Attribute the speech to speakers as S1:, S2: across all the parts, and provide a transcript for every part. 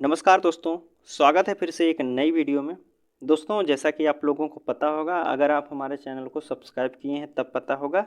S1: नमस्कार दोस्तों, स्वागत है फिर से एक नई वीडियो में। दोस्तों, जैसा कि आप लोगों को पता होगा, अगर आप हमारे चैनल को सब्सक्राइब किए हैं तब पता होगा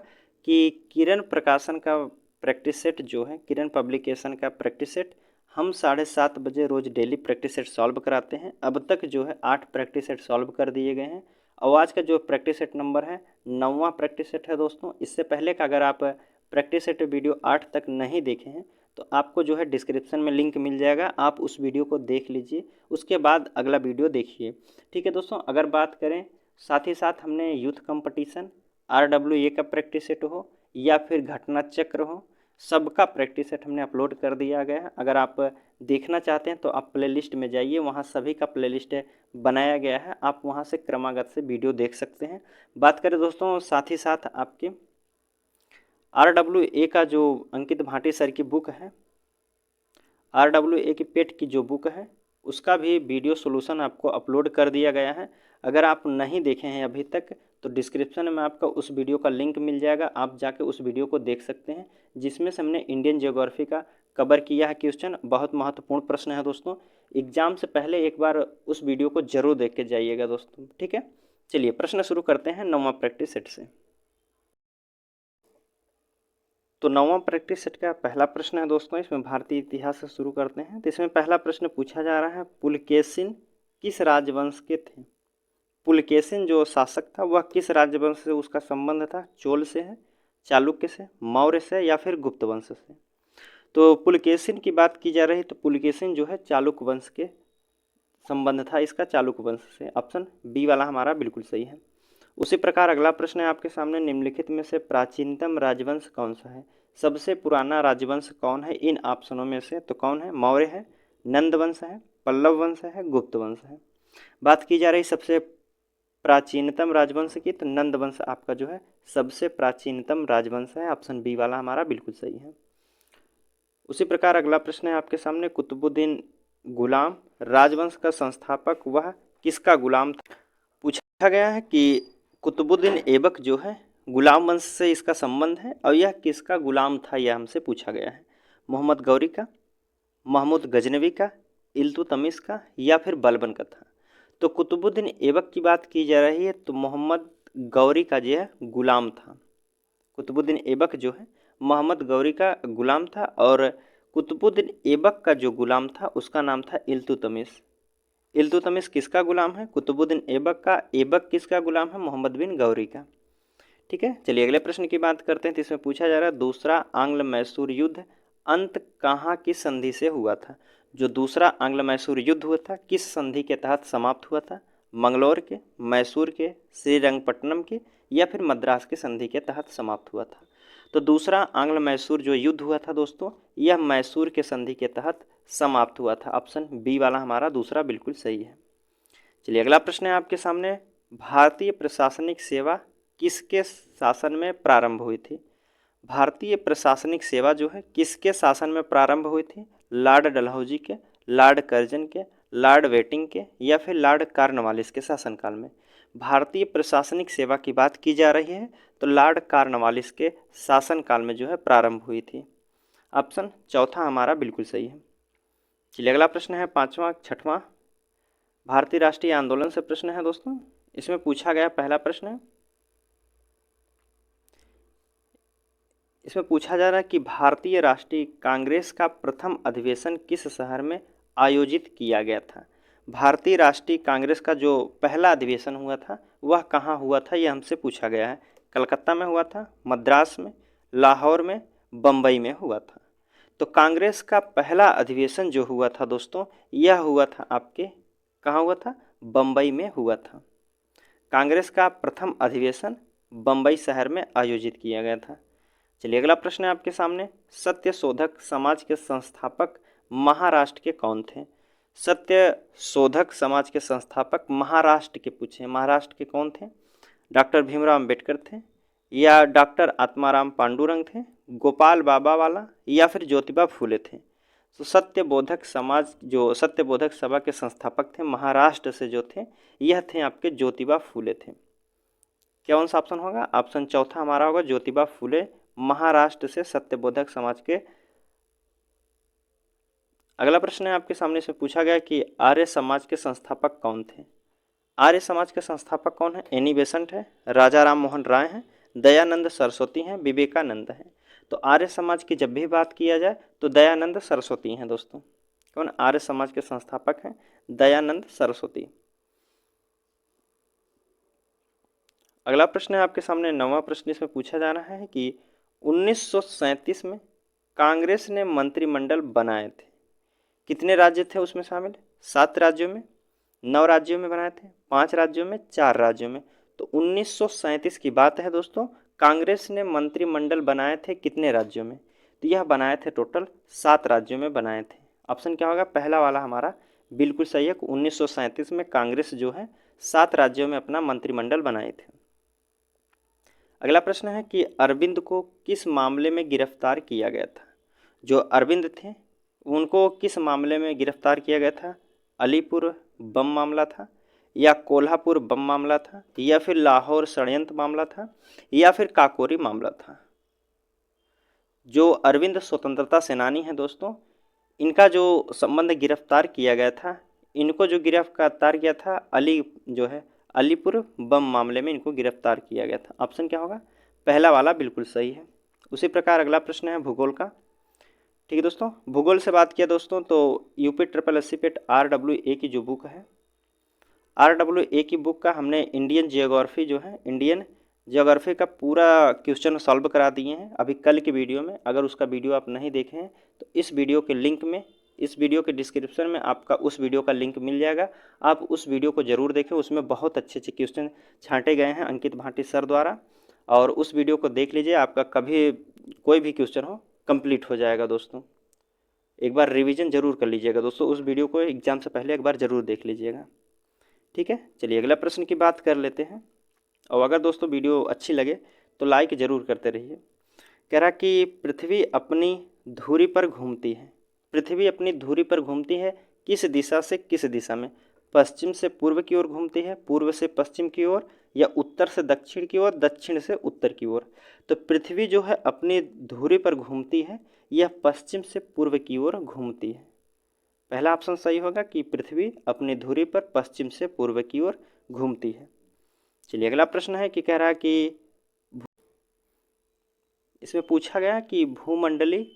S1: कि किरण प्रकाशन का प्रैक्टिस सेट जो है, किरण पब्लिकेशन का प्रैक्टिस सेट हम 7:30 बजे रोज़ डेली प्रैक्टिस सेट सॉल्व कराते हैं। अब तक जो है 8 प्रैक्टिस सेट सॉल्व कर दिए गए हैं और आज का जो प्रैक्टिस सेट नंबर है 9वां प्रैक्टिस सेट है दोस्तों। इससे पहले का अगर आप प्रैक्टिस सेट वीडियो 8 तक नहीं देखे हैं तो आपको जो है डिस्क्रिप्शन में लिंक मिल जाएगा, आप उस वीडियो को देख लीजिए, उसके बाद अगला वीडियो देखिए। ठीक है दोस्तों, अगर बात करें साथ ही साथ हमने यूथ कंपटीशन, RWA का प्रैक्टिस सेट हो या फिर घटना चक्र हो, सबका प्रैक्टिस सेट हमने अपलोड कर दिया गया है। अगर आप देखना चाहते हैं तो आप प्लेलिस्ट में जाइए, वहाँ सभी का प्लेलिस्ट बनाया गया है, आप वहाँ से क्रमागत से वीडियो देख सकते हैं। बात करें दोस्तों साथ ही साथ आपके RWA का जो अंकित भाटी सर की बुक है, RWA की पेट की जो बुक है, उसका भी वीडियो सॉल्यूशन आपको अपलोड कर दिया गया है। अगर आप नहीं देखे हैं अभी तक तो डिस्क्रिप्शन में आपका उस वीडियो का लिंक मिल जाएगा, आप जाके उस वीडियो को देख सकते हैं, जिसमें से हमने इंडियन ज्योग्राफी का कवर किया है क्वेश्चन। बहुत महत्वपूर्ण प्रश्न है दोस्तों, एग्जाम से पहले एक बार उस वीडियो को जरूर देख के जाइएगा दोस्तों। ठीक है, चलिए प्रश्न शुरू करते हैं 9वां प्रैक्टिस सेट से। तो 9वां प्रैक्टिस सेट का पहला प्रश्न है दोस्तों, इसमें भारतीय इतिहास से शुरू करते हैं। तो इसमें पहला प्रश्न पूछा जा रहा है, पुलकेशिन किस राजवंश के थे? पुलकेशिन जो शासक था वह किस राजवंश से उसका संबंध था? चोल से है, चालुक्य से, मौर्य से या फिर गुप्त वंश से? तो पुलकेशिन की बात की जा रही तो पुलकेशिन जो है चालुक्य वंश के संबंध था इसका, चालुक्य वंश से। ऑप्शन बी वाला हमारा बिल्कुल सही है। उसी प्रकार अगला प्रश्न है आपके सामने, निम्नलिखित में से प्राचीनतम राजवंश कौन सा है? सबसे पुराना राजवंश कौन है इन ऑप्शनों में से? तो कौन है? मौर्य है, नंद वंश है, पल्लव वंश है, गुप्त वंश है। बात की जा रही सबसे प्राचीनतम राजवंश की, तो नंद वंश आपका जो है सबसे प्राचीनतम राजवंश है। ऑप्शन बी वाला हमारा बिल्कुल सही है। उसी प्रकार अगला प्रश्न है आपके सामने, कुतुबुद्दीन गुलाम राजवंश का संस्थापक वह किसका गुलाम था? पूछा गया है कि कुतुबुद्दीन ऐबक जो है गुलाम वंश से इसका संबंध है और यह किसका गुलाम था, यह हमसे पूछा गया है। मोहम्मद गौरी का, महमूद गजनवी का, इल्तुतमिश का या फिर बलबन का था? तो कुतुबुद्दीन ऐबक की बात की जा रही है तो मोहम्मद गौरी का जो है गुलाम था। कुतुबुद्दीन ऐबक जो है मोहम्मद गौरी का गुलाम था और कुतुबुद्दीन ऐबक का जो गुलाम था उसका नाम था इल्तुतमिश। इल्तुतमिश किसका गुलाम है? कुतुबुद्दीन ऐबक का। ऐबक किसका गुलाम है? मोहम्मद बिन गौरी का। ठीक है, चलिए अगले प्रश्न की बात करते हैं। तो इसमें पूछा जा रहा है, दूसरा आंग्ल मैसूर युद्ध अंत कहाँ की संधि से हुआ था? जो दूसरा आंग्ल मैसूर युद्ध हुआ था किस संधि के तहत समाप्त हुआ था? मंगलौर के, मैसूर के, श्रीरंगपट्टनम के या फिर मद्रास के संधि के तहत समाप्त हुआ था? तो दूसरा आंग्ल मैसूर जो युद्ध हुआ था दोस्तों, यह मैसूर के संधि के तहत समाप्त हुआ था। ऑप्शन बी वाला हमारा दूसरा बिल्कुल सही है। चलिए अगला प्रश्न है आपके सामने, भारतीय प्रशासनिक सेवा किसके शासन में प्रारंभ हुई थी? भारतीय प्रशासनिक सेवा जो है किसके शासन में प्रारंभ हुई थी? लॉर्ड डलहौजी के, लॉर्ड कर्जन के, लॉर्ड वेटिंग के या फिर लॉर्ड कॉर्नवालिस के शासनकाल में? भारतीय प्रशासनिक सेवा की बात की जा रही है तो लॉर्ड कॉर्नवालिस के शासनकाल में जो है प्रारंभ हुई थी। ऑप्शन चौथा हमारा बिल्कुल सही है। चलिए अगला प्रश्न है पाँचवा छठवां, भारतीय राष्ट्रीय आंदोलन से प्रश्न है दोस्तों। इसमें पूछा गया पहला प्रश्न है, इसमें पूछा जा रहा है कि भारतीय राष्ट्रीय कांग्रेस का प्रथम अधिवेशन किस शहर में आयोजित किया गया था? भारतीय राष्ट्रीय कांग्रेस का जो पहला अधिवेशन हुआ था वह कहाँ हुआ था, यह हमसे पूछा गया है। कलकत्ता में हुआ था, मद्रास में, लाहौर में, बम्बई में हुआ था? तो कांग्रेस का पहला अधिवेशन जो हुआ था दोस्तों, यह हुआ था आपके कहाँ हुआ था? बम्बई में हुआ था। कांग्रेस का प्रथम अधिवेशन बम्बई शहर में आयोजित किया गया था। चलिए अगला प्रश्न है आपके सामने, सत्य शोधक समाज के संस्थापक महाराष्ट्र के कौन थे? सत्य शोधक समाज के संस्थापक महाराष्ट्र के पूछे, महाराष्ट्र के कौन थे? डॉक्टर भीमराव अंबेडकर थे या डॉक्टर आत्माराम पांडुरंग थे, गोपाल बाबा वाला या फिर ज्योतिबा फूले थे? तो सत्यबोधक समाज जो सत्यबोधक सभा के संस्थापक थे महाराष्ट्र से जो थे, यह थे आपके ज्योतिबा फूले थे। कौन सा ऑप्शन होगा? ऑप्शन चौथा हमारा होगा, ज्योतिबा फूले महाराष्ट्र से सत्यबोधक समाज के अगला प्रश्न है आपके सामने से पूछा गया कि आर्य समाज के संस्थापक कौन थे। आर्य समाज के संस्थापक कौन है। एनी बेसेंट है, राजा राम मोहन राय हैं, दयानंद सरस्वती हैं, विवेकानंद हैं। तो आर्य समाज की जब भी बात किया जाए तो दयानंद सरस्वती हैं दोस्तों। कौन आर्य समाज के संस्थापक हैं। दयानंद सरस्वती। अगला प्रश्न है आपके सामने 9वां प्रश्न इसमें पूछा जा रहा है कि 1937 में कांग्रेस ने मंत्रिमंडल बनाए थे। कितने राज्य थे उसमें शामिल। 7 राज्यों में, 9 राज्यों में बनाए थे, 5 राज्यों में, 4 राज्यों में। तो 1937 की बात है दोस्तों। कांग्रेस ने मंत्रिमंडल बनाए थे कितने राज्यों में। तो यह बनाए थे टोटल 7 राज्यों में बनाए थे। ऑप्शन क्या होगा। पहला वाला हमारा बिल्कुल सही है। 1937 में कांग्रेस जो है 7 राज्यों में अपना मंत्रिमंडल बनाए थे। अगला प्रश्न है कि अरविंद को किस मामले में गिरफ्तार किया गया था। जो अरविंद थे उनको किस मामले में गिरफ्तार किया गया था। अलीपुर बम मामला था, या कोल्हापुर बम मामला था, या फिर लाहौर षड्यंत्र मामला था, या फिर काकोरी मामला था। जो अरविंद स्वतंत्रता सेनानी हैं दोस्तों, इनका जो संबंध गिरफ्तार किया गया था, इनको जो गिरफ्तार किया था अलीपुर बम मामले में इनको गिरफ्तार किया गया था। ऑप्शन क्या होगा। पहला वाला बिल्कुल सही है। उसी प्रकार अगला प्रश्न है भूगोल का। ठीक है दोस्तों, भूगोल से बात किया दोस्तों तो यूपी SSSC पेट RWA की जो बुक है, RWA की बुक का हमने इंडियन जियोग्राफी का पूरा क्वेश्चन सॉल्व करा दिए हैं अभी कल की वीडियो में। अगर उसका वीडियो आप नहीं देखे हैं तो इस वीडियो के लिंक में, इस वीडियो के डिस्क्रिप्शन में आपका उस वीडियो का लिंक मिल जाएगा। आप उस वीडियो को ज़रूर देखें, उसमें बहुत अच्छे अच्छे क्वेश्चन छांटे गए हैं अंकित भाटी सर द्वारा। और उस वीडियो को देख लीजिए, आपका कभी कोई भी क्वेश्चन हो कंप्लीट हो जाएगा दोस्तों। एक बार रिवीजन जरूर कर लीजिएगा दोस्तों, उस वीडियो को एग्जाम से पहले एक बार ज़रूर देख लीजिएगा। ठीक है, चलिए अगला प्रश्न की बात कर लेते हैं। और अगर दोस्तों वीडियो अच्छी लगे तो लाइक ज़रूर करते रहिए। कह रहा कि पृथ्वी अपनी धुरी पर घूमती है। पृथ्वी अपनी धुरी पर घूमती है किस दिशा से किस दिशा में। पश्चिम से पूर्व की ओर घूमती है, पूर्व से पश्चिम की ओर, या उत्तर से दक्षिण की ओर, दक्षिण से उत्तर की ओर। तो पृथ्वी जो है अपनी धुरी पर घूमती है, यह पश्चिम से पूर्व की ओर घूमती है। पहला ऑप्शन सही होगा कि पृथ्वी अपनी धुरी पर पश्चिम से पूर्व की ओर घूमती है। चलिए अगला प्रश्न है कि कह रहा है कि इसमें पूछा गया कि भूमंडलीय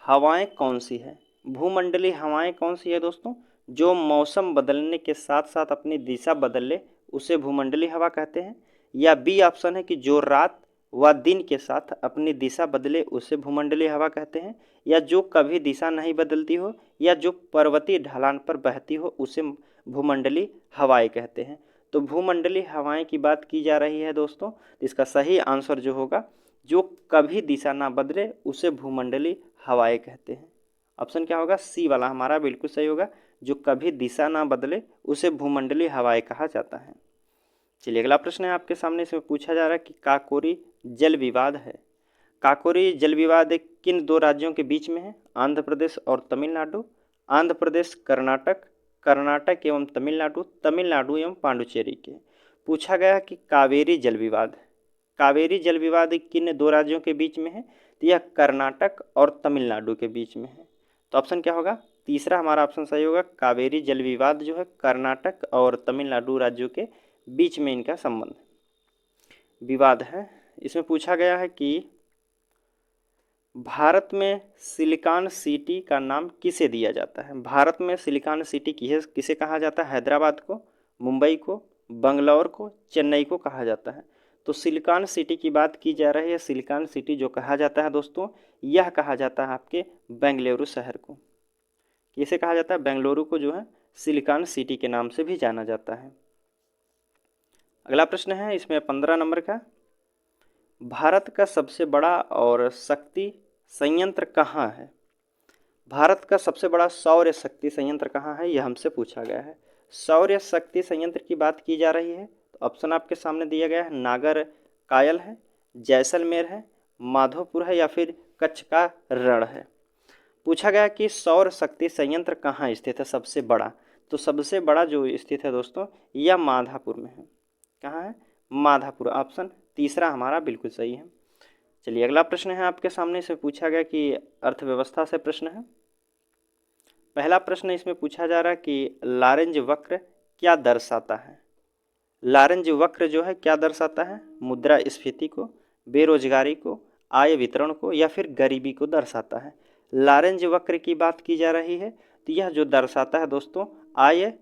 S1: हवाएं कौन सी है। भूमंडलीय हवाएं कौन सी है दोस्तों। जो मौसम बदलने के साथ साथ अपनी दिशा बदल ले उसे भूमंडलीय हवा कहते हैं। या बी ऑप्शन है कि जो रात व दिन के साथ अपनी दिशा बदले उसे भूमंडलीय हवा कहते हैं। या जो कभी दिशा नहीं बदलती हो, या जो पर्वतीय ढलान पर बहती हो उसे भूमंडलीय हवाएं कहते हैं। तो भूमंडलीय हवाएं की बात की जा रही है दोस्तों। इसका सही आंसर जो होगा, जो कभी दिशा ना बदले उसे भूमंडलीय हवाएं कहते हैं। ऑप्शन क्या होगा। सी वाला हमारा बिल्कुल सही होगा। जो कभी दिशा ना बदले उसे भूमंडलीय हवाएं कहा जाता है। चलिए अगला प्रश्न है आपके सामने, इसमें पूछा जा रहा है कि काकोरी जल विवाद है। काकोरी जल विवाद किन 2 राज्यों के बीच में है। आंध्र प्रदेश और तमिलनाडु, आंध्र प्रदेश कर्नाटक, कर्नाटक एवं तमिलनाडु, तमिलनाडु एवं पांडुचेरी के। पूछा गया कि कावेरी जल विवाद, कावेरी जल विवाद किन 2 राज्यों के बीच में है। तो यह कर्नाटक और तमिलनाडु के बीच में है। तो ऑप्शन क्या होगा। तीसरा हमारा ऑप्शन सही होगा। कावेरी जल विवाद जो है कर्नाटक और तमिलनाडु राज्यों के बीच में इनका संबंध विवाद है। इसमें पूछा गया है कि भारत में सिलिकॉन सिटी का नाम किसे दिया जाता है। भारत में सिलिकॉन सिटी किसे कहा जाता है। हैदराबाद को, मुंबई को, बंगलौर को, चेन्नई को कहा जाता है। तो सिलिकॉन सिटी की बात की जा रही है। सिलिकॉन सिटी जो कहा जाता है दोस्तों, यह कहा जाता है आपके बेंगलुरु शहर को। किसे कहा जाता है। बेंगलुरु को जो है सिलिकॉन सिटी के नाम से भी जाना जाता है। अगला प्रश्न है इसमें 15 नंबर का। भारत का सबसे बड़ा और शक्ति संयंत्र कहाँ है। भारत का सबसे बड़ा सौर शक्ति संयंत्र कहाँ है, यह हमसे पूछा गया है। सौर शक्ति संयंत्र की बात की जा रही है तो ऑप्शन आपके सामने दिया गया है। नागर कायल है, जैसलमेर है, माधोपुर है, या फिर कच्छ का रण है। पूछा गया कि सौर शक्ति संयंत्र कहाँ स्थित है सबसे बड़ा। तो सबसे बड़ा जो स्थित है दोस्तों, यह माधापुर में है। कहाँ है। माधापुर। ऑप्शन तीसरा हमारा बिल्कुल सही है। चलिए अगला प्रश्न है आपके सामने, से पूछा गया कि अर्थव्यवस्था से प्रश्न है। पहला प्रश्न इसमें पूछा जा रहा है कि लॉरेंज वक्र क्या दर्शाता है। लॉरेंज वक्र जो है क्या दर्शाता है, मुद्रास्फीति को, बेरोजगारी को, आय वितरण को या फिर गरीबी को दर्शाता है। लॉरेंज वक्र की बात की जा रही है तो यह जो दर्शाता है दोस्तों आय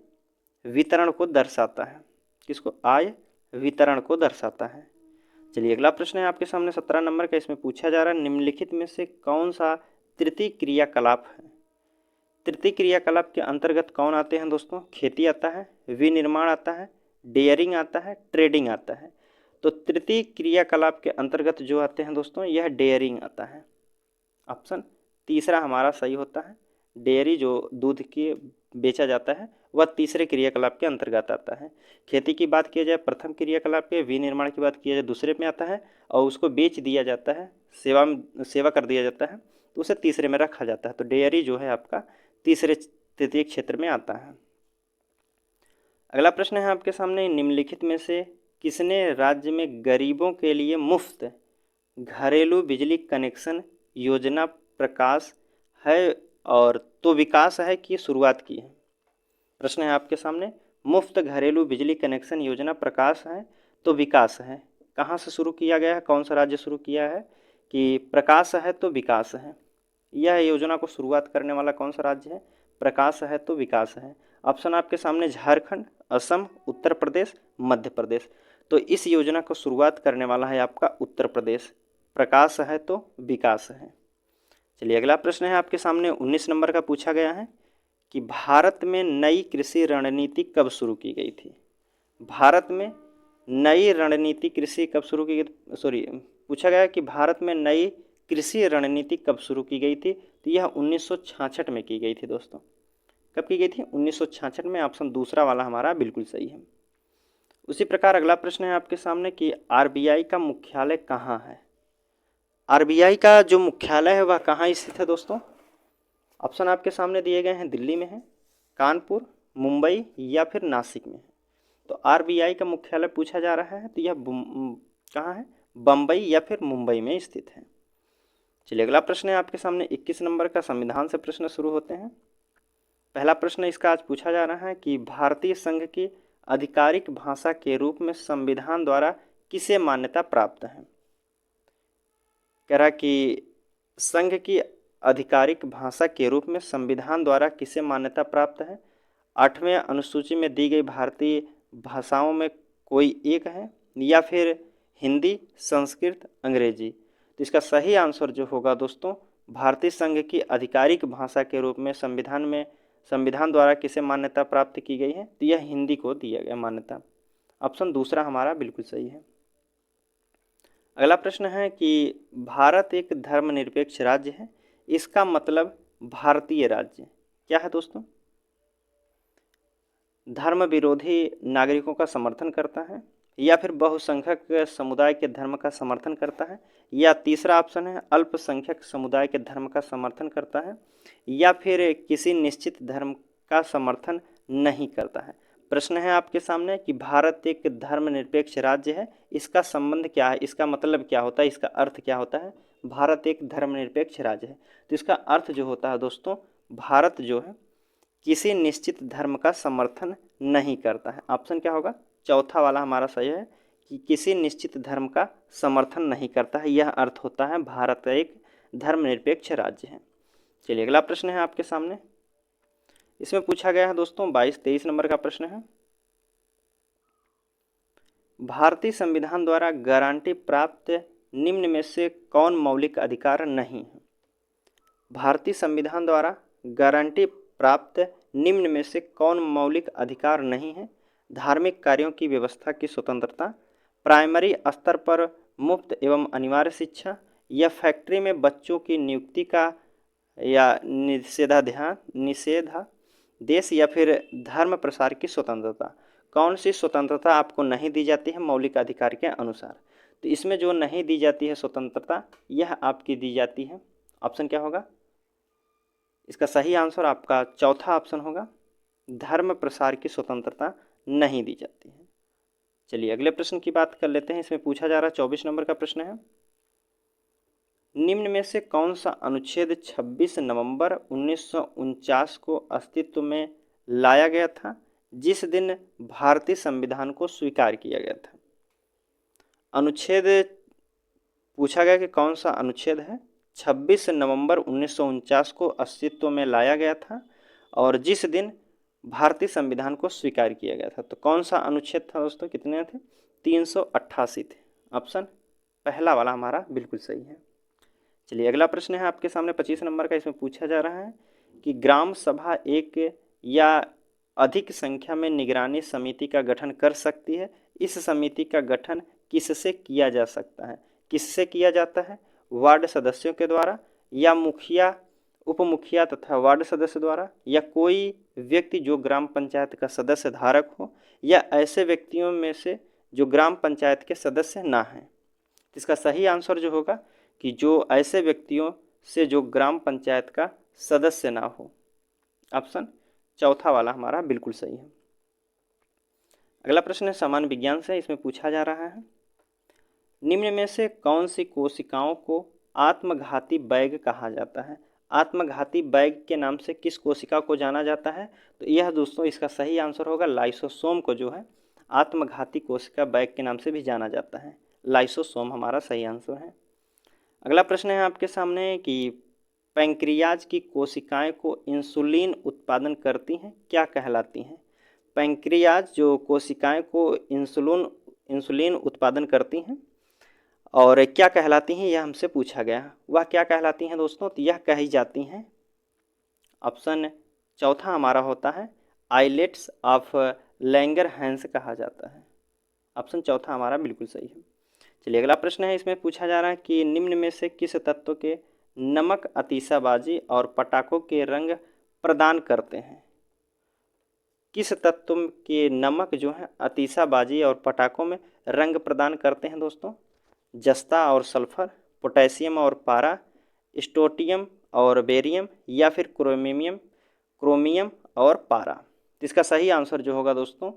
S1: वितरण को दर्शाता है। किसको, आय वितरण को दर्शाता है। चलिए अगला प्रश्न है आपके सामने 17 नंबर का। इसमें पूछा जा रहा है निम्नलिखित में से कौन सा तृतीय क्रियाकलाप है। तृतीय क्रियाकलाप के अंतर्गत कौन आते हैं दोस्तों, खेती आता है, विनिर्माण आता है, डेयरिंग आता है, ट्रेडिंग आता है। तो तृतीय क्रियाकलाप के अंतर्गत जो आते हैं दोस्तों यह डेयरिंग आता है। ऑप्शन तीसरा हमारा सही होता है। डेयरी जो दूध की बेचा जाता है वह तीसरे क्रियाकलाप के अंतर्गत आता है। खेती की बात किया जाए प्रथम क्रियाकलाप के, विनिर्माण की बात किया जाए दूसरे में आता है और उसको बेच दिया जाता है, सेवा कर दिया जाता है तो उसे तीसरे में रखा जाता है। तो डेयरी जो है आपका तीसरे तृतीय क्षेत्र में आता है। अगला प्रश्न है आपके सामने निम्नलिखित में से किसने राज्य में गरीबों के लिए मुफ्त घरेलू बिजली कनेक्शन योजना प्रकाश है और तो विकास है की शुरुआत की है। प्रश्न है आपके सामने मुफ्त घरेलू बिजली कनेक्शन योजना प्रकाश है तो विकास है, कहाँ से शुरू किया गया है, कौन सा राज्य शुरू किया है, कि प्रकाश है तो विकास है। यह योजना को शुरुआत करने वाला कौन सा राज्य है, प्रकाश है तो विकास है। ऑप्शन आपके सामने झारखंड, असम, उत्तर प्रदेश, मध्य प्रदेश। तो इस योजना को शुरुआत करने वाला है आपका उत्तर प्रदेश, प्रकाश है तो विकास है। चलिए अगला प्रश्न है आपके सामने 19 नंबर का पूछा गया है कि भारत में नई कृषि रणनीति कब शुरू की गई थी। भारत में नई रणनीति कृषि कब शुरू की गई, पूछा गया कि भारत में नई कृषि रणनीति कब शुरू की गई थी। तो यह 1966 में की गई थी दोस्तों। कब की गई थी, 1966 में। ऑप्शन दूसरा वाला हमारा बिल्कुल सही है। उसी प्रकार अगला प्रश्न है आपके सामने कि आरबीआई का मुख्यालय कहाँ है। आरबीआई का जो मुख्यालय है वह कहाँ स्थित है दोस्तों। ऑप्शन आपके सामने दिए गए हैं, दिल्ली में है, कानपुर, मुंबई या फिर नासिक में है। तो आरबीआई का मुख्यालय पूछा जा रहा है तो यह कहाँ है, बम्बई या फिर मुंबई में स्थित है। चलिए अगला प्रश्न है आपके सामने 21 नंबर का। संविधान से प्रश्न शुरू होते हैं। पहला प्रश्न इसका आज पूछा जा रहा है कि भारतीय संघ की आधिकारिक भाषा के रूप में संविधान द्वारा किसे मान्यता प्राप्त है। कह रहा कि संघ की आधिकारिक भाषा के रूप में संविधान द्वारा किसे मान्यता प्राप्त है। 8वें अनुसूची में दी गई भारतीय भाषाओं में कोई एक है या फिर हिंदी, संस्कृत, अंग्रेजी। तो इसका सही आंसर जो होगा दोस्तों भारतीय संघ की आधिकारिक भाषा के रूप में संविधान द्वारा किसे मान्यता प्राप्त की गई है तो यह हिंदी को दिया गया मान्यता। ऑप्शन दूसरा हमारा बिल्कुल सही है। अगला प्रश्न है कि भारत एक धर्मनिरपेक्ष राज्य है, इसका मतलब भारतीय राज्य क्या है दोस्तों। धर्म विरोधी नागरिकों का समर्थन करता है या फिर बहुसंख्यक समुदाय के धर्म का समर्थन करता है, या तीसरा ऑप्शन है अल्पसंख्यक समुदाय के धर्म का समर्थन करता है, या फिर किसी निश्चित धर्म का समर्थन नहीं करता है। प्रश्न है आपके सामने कि भारत एक धर्मनिरपेक्ष राज्य है, इसका संबंध क्या है, इसका मतलब क्या होता है, इसका अर्थ क्या होता है। भारत एक धर्मनिरपेक्ष राज्य है तो इसका अर्थ जो होता है दोस्तों भारत जो है किसी निश्चित धर्म का समर्थन नहीं करता है। ऑप्शन क्या होगा, चौथा वाला हमारा सही है कि किसी निश्चित धर्म का समर्थन नहीं करता है, यह अर्थ होता है भारत एक धर्मनिरपेक्ष राज्य है। चलिए अगला प्रश्न है आपके सामने। इसमें पूछा गया है दोस्तों 22-23 नंबर का प्रश्न है, भारतीय संविधान द्वारा गारंटी प्राप्त निम्न में से कौन मौलिक अधिकार नहीं है। भारतीय संविधान द्वारा गारंटी प्राप्त निम्न में से कौन मौलिक अधिकार नहीं है। धार्मिक कार्यों की व्यवस्था की स्वतंत्रता, प्राइमरी स्तर पर मुफ्त एवं अनिवार्य शिक्षा, या फैक्ट्री में बच्चों की नियुक्ति का या निषेधादेश, या फिर धर्म प्रसार की स्वतंत्रता। कौन सी स्वतंत्रता आपको नहीं दी जाती है मौलिक अधिकार के अनुसार। तो इसमें जो नहीं दी जाती है स्वतंत्रता यह आपकी दी जाती है। ऑप्शन क्या होगा, इसका सही आंसर आपका चौथा ऑप्शन होगा, धर्म प्रसार की स्वतंत्रता नहीं दी जाती है। चलिए अगले प्रश्न की बात कर लेते हैं। इसमें पूछा जा रहा है 24 नंबर का प्रश्न है, निम्न में से कौन सा अनुच्छेद 26 नवंबर 1949 को अस्तित्व में लाया गया था, जिस दिन भारतीय संविधान को स्वीकार किया गया था? अनुच्छेद पूछा गया कि कौन सा अनुच्छेद है 26 नवंबर 1949 को अस्तित्व में लाया गया था और जिस दिन भारतीय संविधान को स्वीकार किया गया था। तो कौन सा अनुच्छेद था दोस्तों? कितने थे? 388 थे। ऑप्शन पहला वाला हमारा बिल्कुल सही है। चलिए अगला प्रश्न है आपके सामने 25 नंबर का। इसमें पूछा जा रहा है कि ग्राम सभा एक या अधिक संख्या में निगरानी समिति का गठन कर सकती है। इस समिति का गठन किससे किया जा सकता है? किससे किया जाता है? वार्ड सदस्यों के द्वारा या मुखिया, उप मुखिया तथा वार्ड सदस्य द्वारा, या कोई व्यक्ति जो ग्राम पंचायत का सदस्य धारक हो, या ऐसे व्यक्तियों में से जो ग्राम पंचायत के सदस्य ना हैं। इसका सही आंसर जो होगा कि जो ऐसे व्यक्तियों से जो ग्राम पंचायत का सदस्य ना हो। ऑप्शन चौथा वाला हमारा बिल्कुल सही है। अगला प्रश्न है सामान्य विज्ञान से। इसमें पूछा जा रहा है निम्न में से कौन सी कोशिकाओं को आत्मघाती बैग कहा जाता है? आत्मघाती बैग के नाम से किस कोशिका को जाना जाता है? तो यह दोस्तों इसका सही आंसर होगा लाइसोसोम को जो है आत्मघाती कोशिका बैग के नाम से भी जाना जाता है। लाइसोसोम हमारा सही आंसर है। अगला प्रश्न है आपके सामने कि पैंक्रियाज की कोशिकाएं को इंसुलिन उत्पादन करती हैं, क्या कहलाती हैं? पैंक्रियाज जो कोशिकाएं को इंसुलिन उत्पादन करती हैं और क्या कहलाती हैं, यह हमसे पूछा गया। वह क्या कहलाती हैं दोस्तों? तो यह कही जाती हैं, ऑप्शन चौथा हमारा होता है आइलेट्स ऑफ लैंगरहैंस कहा जाता है। ऑप्शन चौथा हमारा बिल्कुल सही है। चलिए अगला प्रश्न है। इसमें पूछा जा रहा है कि निम्न में से किस तत्व के नमक अतीसाबाजी और पटाखों के रंग प्रदान करते हैं? किस तत्व के नमक जो है अतीसाबाजी और पटाखों में रंग प्रदान करते हैं दोस्तों? जस्ता और सल्फर, पोटेशियम और पारा, स्टोटियम और बेरियम, या फिर क्रोमियम और पारा। इसका सही आंसर जो होगा दोस्तों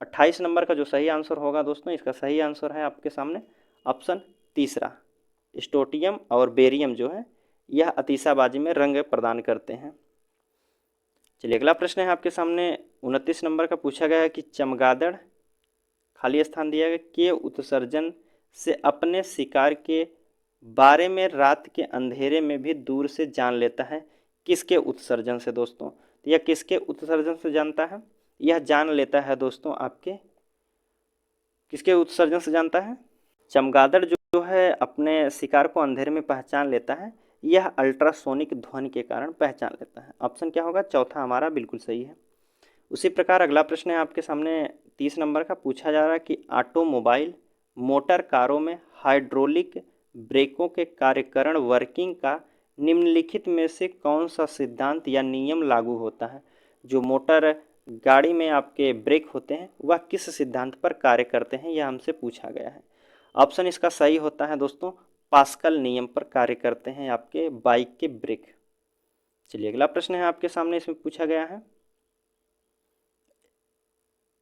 S1: 28 नंबर का जो सही आंसर होगा दोस्तों, इसका सही आंसर है आपके सामने ऑप्शन तीसरा, स्टोटियम और बेरियम जो है यह अतीसाबाजी में रंग प्रदान करते हैं। चलिए अगला प्रश्न है आपके सामने 29 नंबर का। पूछा गया है कि चमगादड़ खाली स्थान दिया गया के उत्सर्जन से अपने शिकार के बारे में रात के अंधेरे में भी दूर से जान लेता है। किसके उत्सर्जन से दोस्तों? तो यह किसके उत्सर्जन से जानता है? यह जान लेता है दोस्तों आपके किसके उत्सर्जन से जानता है? चमगादड़ जो है अपने शिकार को अंधेरे में पहचान लेता है, यह अल्ट्रासोनिक ध्वनि के कारण पहचान लेता है। ऑप्शन क्या होगा? चौथा हमारा बिल्कुल सही है। उसी प्रकार अगला प्रश्न है आपके सामने 30 नंबर का। पूछा जा रहा है कि ऑटोमोबाइल मोटर कारों में हाइड्रोलिक ब्रेकों के कार्यकरण वर्किंग का निम्नलिखित में से कौन सा सिद्धांत या नियम लागू होता है? जो मोटर गाड़ी में आपके ब्रेक होते हैं वह किस सिद्धांत पर कार्य करते हैं, यह हमसे पूछा गया है। ऑप्शन इसका सही होता है दोस्तों पास्कल नियम पर कार्य करते हैं आपके बाइक के ब्रेक। चलिए अगला प्रश्न है आपके सामने। इसमें पूछा गया है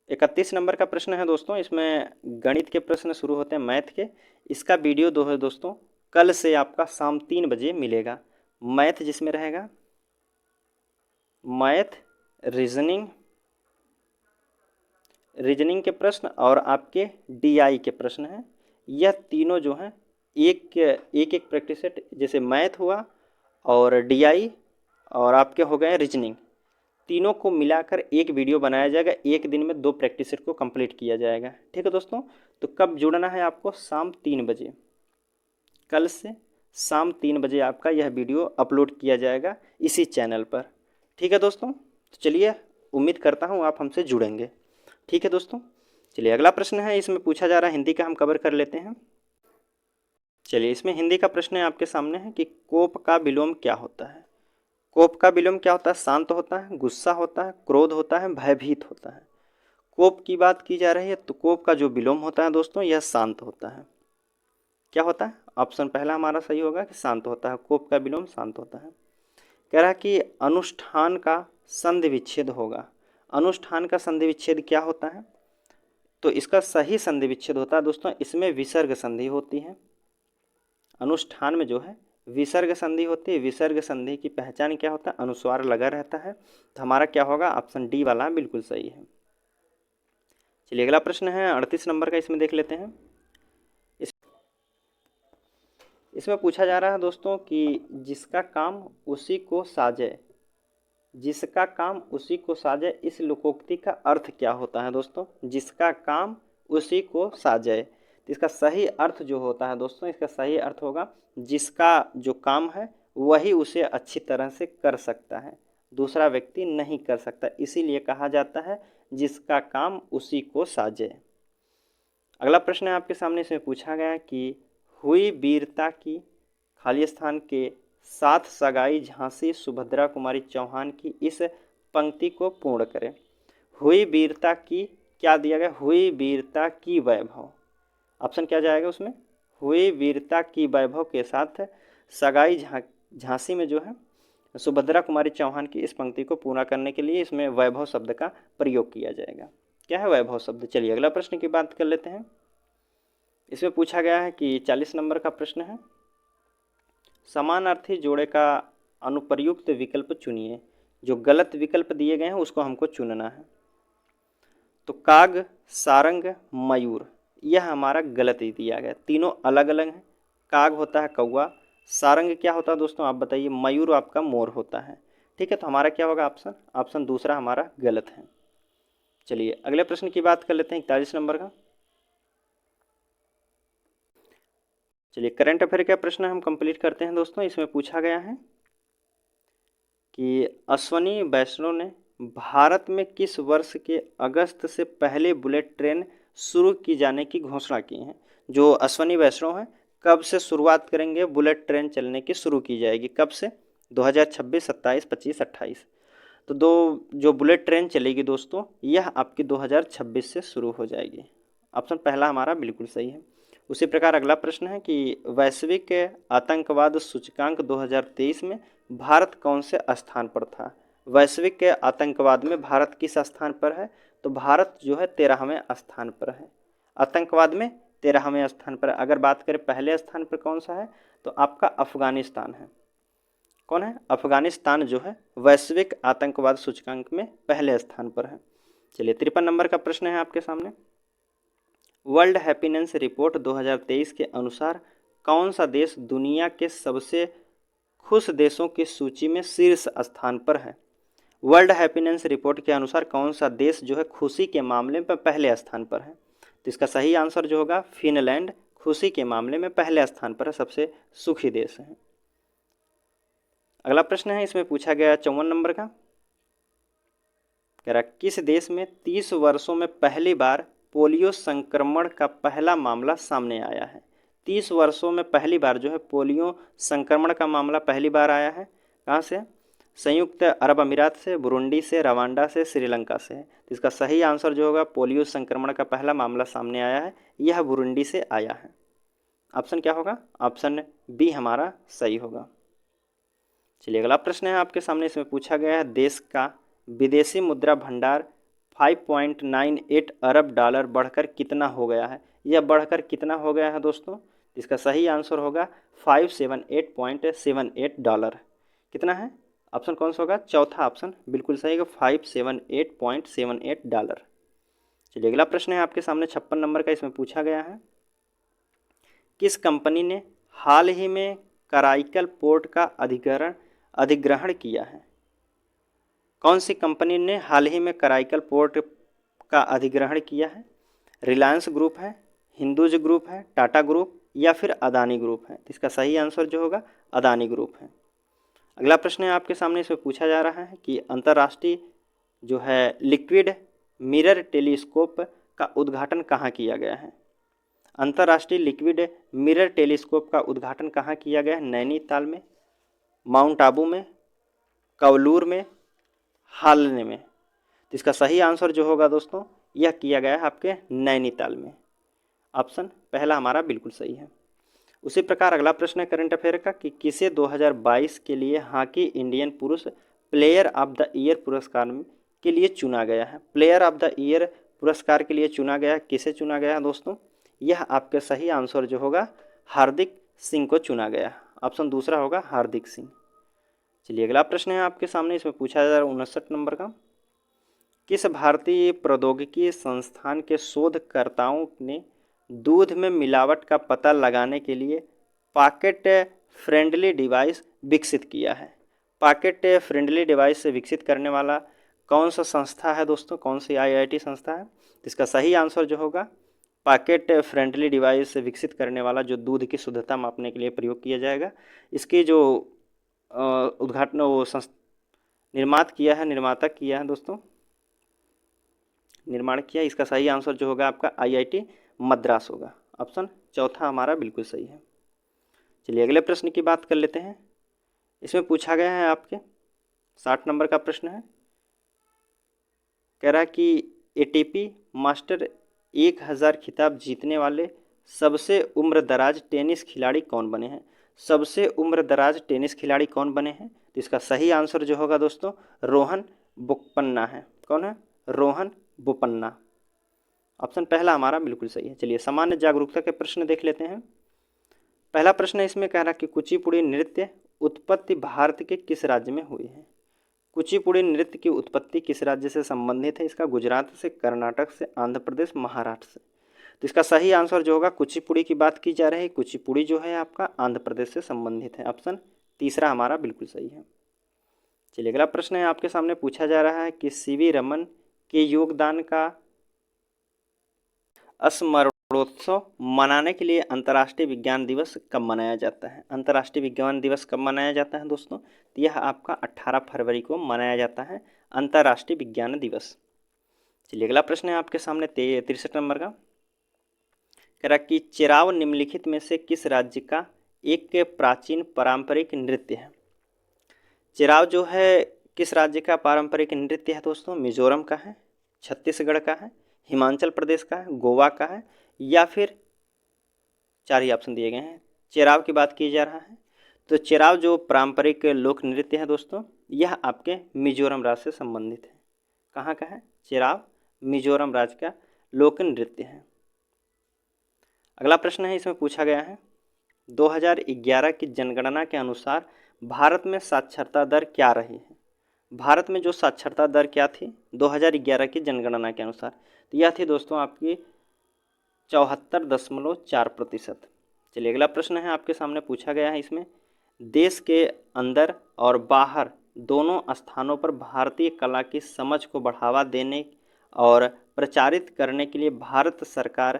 S1: 31 नंबर का प्रश्न है दोस्तों। इसमें गणित के प्रश्न शुरू होते हैं मैथ के। इसका वीडियो दो है दोस्तों कल से आपका शाम 3 बजे मिलेगा। मैथ जिसमें रहेगा मैथ, रीजनिंग के प्रश्न और आपके डीआई के प्रश्न हैं। यह तीनों जो हैं एक प्रैक्टिस सेट, जैसे मैथ हुआ और डीआई और आपके हो गए रीजनिंग, तीनों को मिलाकर एक वीडियो बनाया जाएगा। एक दिन में 2 प्रैक्टिस सेट को कंप्लीट किया जाएगा। ठीक है दोस्तों, तो कब जुड़ना है आपको? शाम 3 बजे। कल से शाम 3 बजे आपका यह वीडियो अपलोड किया जाएगा इसी चैनल पर। ठीक है दोस्तों, तो चलिए उम्मीद करता हूँ आप हमसे जुड़ेंगे। ठीक है दोस्तों, चलिए अगला प्रश्न है। इसमें पूछा जा रहा है, हिंदी का हम कवर कर लेते हैं। चलिए इसमें हिंदी का प्रश्न है आपके सामने है कि कोप का विलोम क्या होता है? कोप का विलोम क्या होता है? शांत होता है, गुस्सा होता है, क्रोध होता है, भयभीत होता है। कोप की बात की जा रही है तो कोप का जो विलोम होता है दोस्तों यह शांत होता है। क्या होता है? ऑप्शन पहला हमारा सही होगा कि शांत होता है। कोप का विलोम शांत होता है। कह रहा है कि अनुष्ठान का संधि विच्छेद होगा। अनुष्ठान का संधि विच्छेद क्या होता है? तो इसका सही संधि विच्छेद होता है दोस्तों इसमें विसर्ग संधि होती है। अनुष्ठान में जो है विसर्ग संधि होती है। विसर्ग संधि की पहचान क्या होता है? अनुस्वार लगा रहता है। तो हमारा क्या होगा? ऑप्शन डी वाला बिल्कुल सही है। चलिए अगला प्रश्न है 38 नंबर का, इसमें देख लेते हैं। इसमें पूछा जा रहा है दोस्तों कि जिसका काम उसी को साजे, जिसका काम उसी को साजे, इस लोकोक्ति का अर्थ क्या होता है दोस्तों? जिसका काम उसी को साजे, तो इसका सही अर्थ जो होता है दोस्तों, इसका सही अर्थ होगा जिसका जो काम है वही उसे अच्छी तरह से कर सकता है, दूसरा व्यक्ति नहीं कर सकता, इसीलिए कहा जाता है जिसका काम उसी को साजे। अगला प्रश्न है आपके सामने, इसमें पूछा गया कि हुई वीरता की खाली स्थान के साथ सगाई झांसी सुभद्रा कुमारी चौहान की इस पंक्ति को पूर्ण करें। हुई वीरता की क्या दिया गया? हुई वीरता की वैभव, ऑप्शन क्या जाएगा उसमें? हुई वीरता की वैभव के साथ सगाई झांसी में जो है सुभद्रा कुमारी चौहान की इस पंक्ति को पूरा करने के लिए इसमें वैभव शब्द का प्रयोग किया जाएगा। क्या है वैभव शब्द? चलिए अगला प्रश्न की बात कर लेते हैं। इसमें पूछा गया है कि 40 नंबर का प्रश्न है, समानार्थी जोड़े का अनुप्रयुक्त विकल्प चुनिए। जो गलत विकल्प दिए गए हैं उसको हमको चुनना है। तो काग, सारंग, मयूर, यह हमारा गलत ही दिया गया, तीनों अलग अलग हैं। काग होता है कौवा, सारंग क्या होता है दोस्तों आप बताइए? मयूर आपका मोर होता है। ठीक है, तो हमारा क्या होगा ऑप्शन? ऑप्शन दूसरा हमारा गलत है। चलिए अगले प्रश्न की बात कर लेते हैं 41 नंबर का। चलिए करंट अफेयर का प्रश्न हम कंप्लीट करते हैं दोस्तों। इसमें पूछा गया है कि अश्वनी वैष्णव ने भारत में किस वर्ष के अगस्त से पहले बुलेट ट्रेन शुरू की जाने की घोषणा की है? जो अश्वनी वैष्णव है कब से शुरुआत करेंगे बुलेट ट्रेन चलने की शुरू की जाएगी? कब से? 2026, 27, 25, 28। तो जो बुलेट ट्रेन चलेगी दोस्तों यह आपकी 2026 से शुरू हो जाएगी। ऑप्शन पहला हमारा बिल्कुल सही है। उसी प्रकार अगला प्रश्न है कि वैश्विक आतंकवाद सूचकांक 2023 में भारत कौन से स्थान पर था? वैश्विक आतंकवाद में भारत किस स्थान पर है? तो भारत जो है 13वें स्थान पर है। आतंकवाद में 13वें स्थान पर है। अगर बात करें पहले स्थान पर कौन सा है तो आपका अफगानिस्तान है। कौन है? अफगानिस्तान जो है वैश्विक आतंकवाद सूचकांक में पहले स्थान पर है। चलिए 53 नंबर का प्रश्न है आपके सामने। वर्ल्ड हैप्पीनेस रिपोर्ट 2023 के अनुसार कौन सा देश दुनिया के सबसे खुश देशों की सूची में शीर्ष स्थान पर है? वर्ल्ड हैप्पीनेस रिपोर्ट के अनुसार कौन सा देश जो है खुशी के मामले में पहले स्थान पर है? तो इसका सही आंसर जो होगा फिनलैंड खुशी के मामले में पहले स्थान पर है, सबसे सुखी देश है। अगला प्रश्न है, इसमें पूछा गया 54 नंबर का, कह रहा किस देश में 30 वर्षों में पहली बार पोलियो संक्रमण का पहला मामला सामने आया है? 30 वर्षों में पहली बार जो है पोलियो संक्रमण का मामला पहली बार आया है। कहाँ से? संयुक्त अरब अमीरात से, बुरुंडी से, रवांडा से, श्रीलंका से। तो इसका सही आंसर जो होगा पोलियो संक्रमण का पहला मामला सामने आया है, यह बुरुंडी से आया है। ऑप्शन क्या होगा? ऑप्शन बी हमारा सही होगा। चलिए अगला प्रश्न है आपके सामने। इसमें पूछा गया है देश का विदेशी मुद्रा भंडार 5.98 अरब डॉलर बढ़कर कितना हो गया है? यह बढ़कर कितना हो गया है दोस्तों? इसका सही आंसर होगा 578.78 डॉलर। कितना है? ऑप्शन कौन सा होगा? चौथा ऑप्शन बिल्कुल सही है, 578.78 डॉलर। चलिए अगला प्रश्न है आपके सामने 56 नंबर का। इसमें पूछा गया है किस कंपनी ने हाल ही में कराईकल पोर्ट का अधिग्रहण किया है? कौन सी कंपनी ने हाल ही में कराईकल पोर्ट का अधिग्रहण किया है? रिलायंस ग्रुप है, हिंदूज ग्रुप है, टाटा ग्रुप या फिर अदानी ग्रुप है? इसका सही आंसर जो होगा अदानी ग्रुप है। अगला प्रश्न है आपके सामने। इसमें पूछा जा रहा है कि अंतर्राष्ट्रीय जो है लिक्विड मिरर टेलीस्कोप का उद्घाटन कहाँ किया गया है? अंतर्राष्ट्रीय लिक्विड मिरर टेलीस्कोप का उद्घाटन कहाँ किया गया है? नैनीताल में, माउंट आबू में, कवलूर में, हालने में। तो इसका सही आंसर जो होगा दोस्तों यह किया गया है आपके नैनीताल में। ऑप्शन पहला हमारा बिल्कुल सही है। उसी प्रकार अगला प्रश्न है करंट अफेयर का कि किसे 2022 के लिए हॉकी इंडियन पुरुष प्लेयर ऑफ द ईयर पुरस्कार के लिए चुना गया है? प्लेयर ऑफ द ईयर पुरस्कार के लिए चुना गया है, किसे चुना गया है दोस्तों? यह आपके सही आंसर जो होगा हार्दिक सिंह को चुना गया? ऑप्शन दूसरा होगा हार्दिक सिंह। चलिए अगला प्रश्न है आपके सामने, इसमें पूछा जा रहा है 59 नंबर का। किस भारतीय प्रौद्योगिकी संस्थान के शोधकर्ताओं ने दूध में मिलावट का पता लगाने के लिए पॉकेट फ्रेंडली डिवाइस विकसित किया है? पॉकेट फ्रेंडली डिवाइस से विकसित करने वाला कौन सा संस्था है दोस्तों, कौन सी आईआईटी संस्था है? तो इसका सही आंसर जो होगा, पॉकेट फ्रेंडली डिवाइस से विकसित करने वाला जो दूध की शुद्धता मापने के लिए प्रयोग किया जाएगा, इसकी जो उद्घाटन वो निर्माता किया है दोस्तों, निर्माण किया, इसका सही आंसर जो होगा आपका आईआईटी मद्रास होगा। ऑप्शन चौथा हमारा बिल्कुल सही है। चलिए अगले प्रश्न की बात कर लेते हैं। इसमें पूछा गया है आपके 60 नंबर का प्रश्न है, कह रहा है कि एटीपी मास्टर 1000 खिताब जीतने वाले सबसे उम्रदराज टेनिस खिलाड़ी कौन बने हैं? सबसे उम्रदराज टेनिस खिलाड़ी कौन बने हैं? तो इसका सही आंसर जो होगा दोस्तों, रोहन बोपन्ना है। कौन है? रोहन बोपन्ना। ऑप्शन पहला हमारा बिल्कुल सही है। चलिए सामान्य जागरूकता के प्रश्न देख लेते हैं। पहला प्रश्न इसमें कह रहा है कि कुचिपुड़ी नृत्य उत्पत्ति भारत के किस राज्य में हुई है? कुचिपुड़ी नृत्य की उत्पत्ति किस राज्य से संबंधित है? इसका गुजरात से, कर्नाटक से, आंध्र प्रदेश, महाराष्ट्र से। तो इसका सही आंसर जो होगा, कुचिपुड़ी की बात की जा रही है, कुचिपुड़ी जो है आपका आंध्र प्रदेश से संबंधित है। ऑप्शन तीसरा हमारा बिल्कुल सही है। चलिए अगला प्रश्न है आपके सामने, पूछा जा रहा है कि सीवी रमन के योगदान का स्मरणोत्सव मनाने के लिए अंतर्राष्ट्रीय विज्ञान दिवस कब मनाया जाता है? अंतर्राष्ट्रीय विज्ञान दिवस कब मनाया जाता है दोस्तों? तो यह आपका 18 फरवरी को मनाया जाता है अंतर्राष्ट्रीय विज्ञान दिवस। चलिए अगला प्रश्न है आपके सामने 63 नंबर का, कह रहा कि चिराव निम्नलिखित में से किस राज्य का एक प्राचीन पारंपरिक नृत्य है? चिराव जो है किस राज्य का पारंपरिक नृत्य है दोस्तों? मिजोरम का है, छत्तीसगढ़ का है, हिमाचल प्रदेश का है, गोवा का है, या फिर चार ही ऑप्शन दिए गए हैं। चिराव की बात की जा रहा है, तो चिराव जो पारंपरिक लोक नृत्य है दोस्तों, यह आपके मिजोरम राज्य से संबंधित है। कहाँ का है? चिराव मिजोरम राज्य का लोक नृत्य है। अगला प्रश्न है, इसमें पूछा गया है 2011 की जनगणना के अनुसार भारत में साक्षरता दर क्या रही है? भारत में जो साक्षरता दर क्या थी 2011 की जनगणना के अनुसार? तो यह थी दोस्तों आपकी 74.4%। चलिए अगला प्रश्न है आपके सामने, पूछा गया है इसमें, देश के अंदर और बाहर दोनों स्थानों पर भारतीय कला की समझ को बढ़ावा देने और प्रचारित करने के लिए भारत सरकार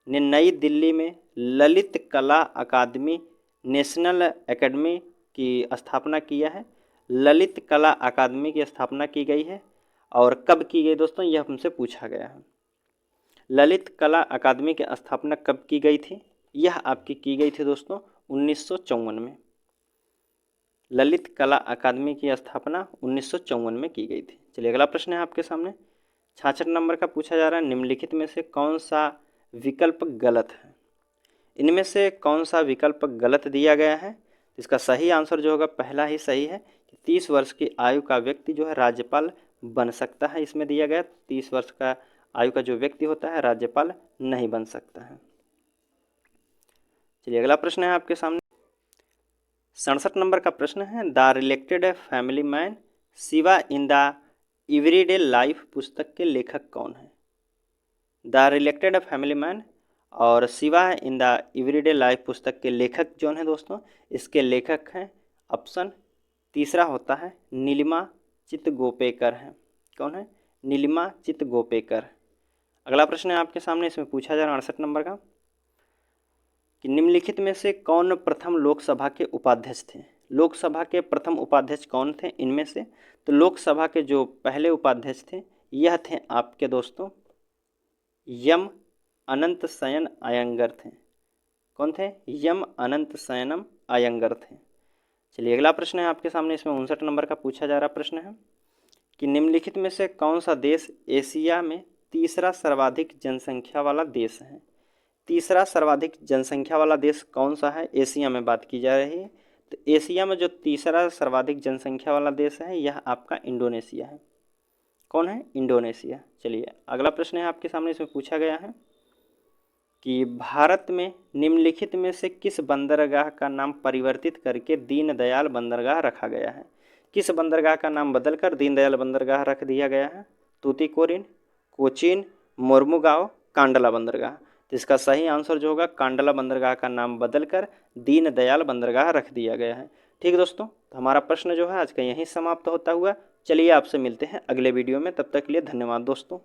S1: ने नई दिल्ली में ललित कला अकादमी नेशनल एकेडमी की स्थापना किया है। ललित कला अकादमी की स्थापना की गई है, और कब की गई दोस्तों, यह हमसे पूछा गया है। ललित कला अकादमी की स्थापना कब की गई थी? यह आपकी की गई थी दोस्तों 1954 में। ललित कला अकादमी की स्थापना 1954 में की गई थी। चलिए अगला प्रश्न है आपके सामने 66 नंबर का, पूछा जा रहा है निम्नलिखित में से कौन सा विकल्प गलत है? इनमें से कौन सा विकल्प गलत दिया गया है? इसका सही आंसर जो होगा पहला ही सही है कि 30 वर्ष की आयु का व्यक्ति जो है राज्यपाल बन सकता है। इसमें दिया गया 30 वर्ष का आयु का जो व्यक्ति होता है राज्यपाल नहीं बन सकता है। चलिए अगला प्रश्न है आपके सामने 67 नंबर का प्रश्न है, the related family man Shiva in the everyday life पुस्तक के लेखक कौन है? द रिलेटेड फैमिली मैन और Shiva in the everyday life पुस्तक के लेखक जो हैं दोस्तों, इसके लेखक हैं, ऑप्शन तीसरा होता है नीलिमा चितगोपेकर हैं। कौन है? नीलिमा चितगोपेकर। अगला प्रश्न है आपके सामने, इसमें पूछा जा रहा है 68 नंबर का कि निम्नलिखित में से कौन प्रथम लोकसभा के उपाध्यक्ष थे? लोकसभा के प्रथम उपाध्यक्ष कौन थे इनमें से? तो लोकसभा के जो पहले उपाध्यक्ष थे यह थे आपके दोस्तों यम अनंत शयन अयंगर थे। कौन थे? यम अनंत शयनम अयंगर थे। चलिए अगला प्रश्न है आपके सामने, इसमें 59 नंबर का पूछा जा रहा प्रश्न है कि निम्नलिखित में से कौन सा देश एशिया में तीसरा सर्वाधिक जनसंख्या वाला देश है? तीसरा सर्वाधिक जनसंख्या वाला देश कौन सा है? एशिया में बात की जा रही है, तो एशिया में जो तीसरा सर्वाधिक जनसंख्या वाला देश है यह आपका इंडोनेशिया है। कौन है? इंडोनेशिया। चलिए अगला प्रश्न है आपके सामने, इसमें पूछा गया है कि भारत में निम्नलिखित में से किस बंदरगाह का नाम परिवर्तित करके दीनदयाल बंदरगाह रखा गया है? किस बंदरगाह का नाम बदलकर दीनदयाल बंदरगाह रख दिया गया है? तूतीकोरिन, कोचीन, मोरमुगांव, कांडला बंदरगाह। तो इसका सही आंसर जो होगा कांडला बंदरगाह का नाम बदलकर दीनदयाल बंदरगाह रख दिया गया है। ठीक दोस्तों, तो हमारा प्रश्न जो है आज का यहीं समाप्त होता हुआ। चलिए आपसे मिलते हैं अगले वीडियो में, तब तक के लिए धन्यवाद दोस्तों।